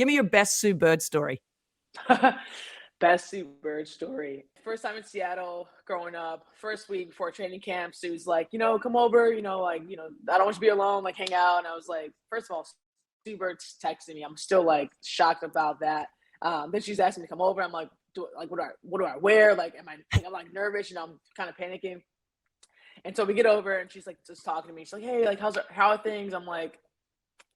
Give me your best Sue Bird story. Best Sue Bird story. First time in Seattle growing up, first week before training camp, Sue's like, come over, I don't want you to be alone, like hang out. And I was like, first of all, Sue Bird's texting me. I'm still like shocked about that. Then she's asking me to come over. I'm like, what do I wear? Like, I'm like nervous, I'm kind of panicking. And so we get over and she's like just talking to me. She's like, hey, like how are things? I'm like,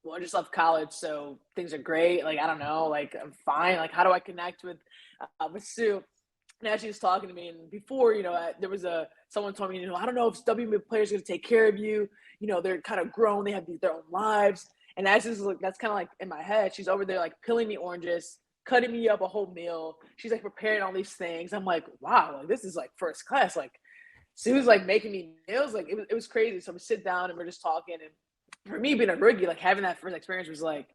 well, I just left college, so things are great. Like, I don't know, like I'm fine. Like, how do I connect with Sue? Now she was talking to me, and before, there was someone told me, I don't know if WNBA players are going to take care of you. They're kind of grown, they have their own lives. And that's kind of like in my head. She's over there like peeling me oranges, cutting me up a whole meal. She's like preparing all these things. I'm like, wow, like this is like first class. Like Sue's like making me meals. Like it was crazy. So we sit down and we're just talking, and for me being a rookie, like having that first experience was like,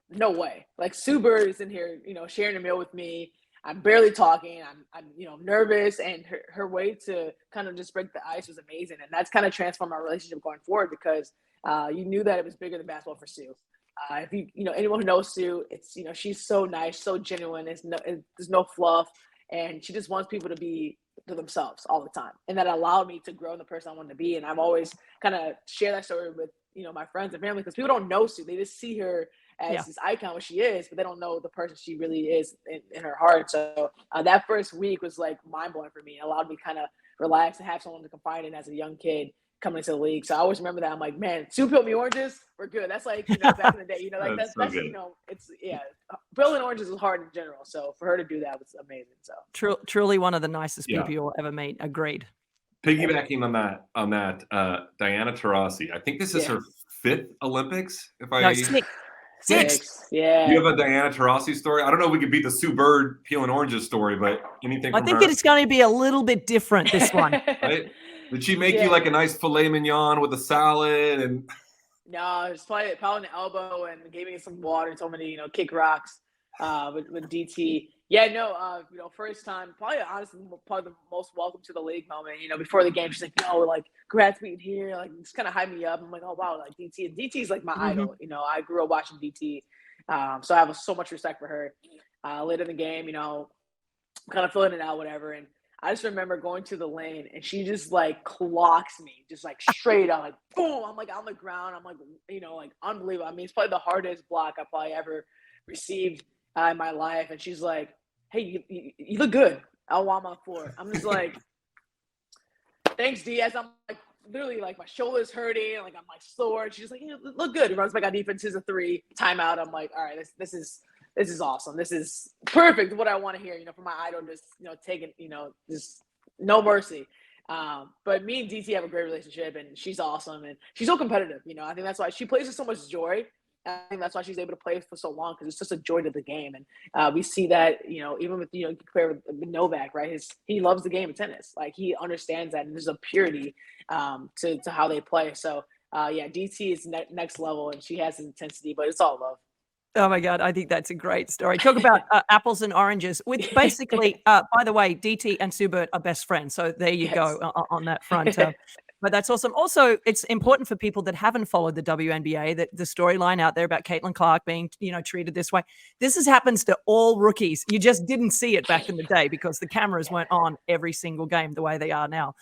no way. Like Sue Bird is in here, sharing a meal with me. I'm barely talking. I'm nervous, and her way to kind of just break the ice was amazing. And that's kind of transformed our relationship going forward because you knew that it was bigger than basketball for Sue. If anyone who knows Sue, it's, she's so nice, so genuine. There's no fluff, and she just wants people to be to themselves all the time. And that allowed me to grow in the person I wanted to be. And I've always kind of shared that story with, my friends and family, because people don't know Sue. They just see her as this icon, what she is, but they don't know the person she really is in her heart. So that first week was like mind blowing for me. It allowed me kind of relax and have someone to confide in as a young kid coming into the league. So I always remember that. I'm like, man, Sue peeled me oranges, we're good. That's like, back in the day, like that's it's peeling oranges is hard in general. So for her to do that was amazing. So truly one of the nicest people you'll ever meet. Agreed. Piggybacking on that, Diana Taurasi. I think this is her 5th Olympics. Six. Yeah. You have a Diana Taurasi story? I don't know if we could beat the Sue Bird peeling oranges story, but anything from I think her? it's going to be a little bit different, this one. Right? Did she make you like a nice filet mignon with a salad? And no, just probably an elbow and gave me some water and told me to, kick rocks with DT. Yeah, no, first time, honestly, probably the most welcome to the league moment. Before the game, she's like, like, congrats being here. Like, just kind of hype me up. I'm like, oh, wow, like DT. And DT is like my idol. I grew up watching DT. So I have so much respect for her. Later in the game, kind of filling it out, whatever. And I just remember going to the lane, and she just like clocks me, just like straight on, like boom. I'm like on the ground. I'm like, like unbelievable. I mean, it's probably the hardest block I probably ever received in my life. And she's like, hey, you look good. I'll walk my floor. I'm just like, thanks, D. As I'm like, literally like my shoulder's hurting, like I'm like sore. And she's like, hey, look good. Runs back on defense, is a 3, timeout. I'm like, all right, this is awesome. This is perfect. What I want to hear, for my idol, just, taking, just no mercy. But me and DT have a great relationship, and she's awesome, and she's so competitive. I think that's why she plays with so much joy. I think that's why she's able to play for so long, because it's just a joy to the game. And we see that, even with, compare with Novak, right? He loves the game of tennis. Like, he understands that, and there's a purity to how they play. So, DT is next level, and she has intensity, but it's all love. Oh my God, I think that's a great story. Talk about apples and oranges. With basically, by the way, DT and Sue Bird are best friends. So there you go on that front. But that's awesome. Also, it's important for people that haven't followed the WNBA, that the storyline out there about Caitlin Clark being, treated this way. This happens to all rookies. You just didn't see it back in the day because the cameras weren't on every single game the way they are now.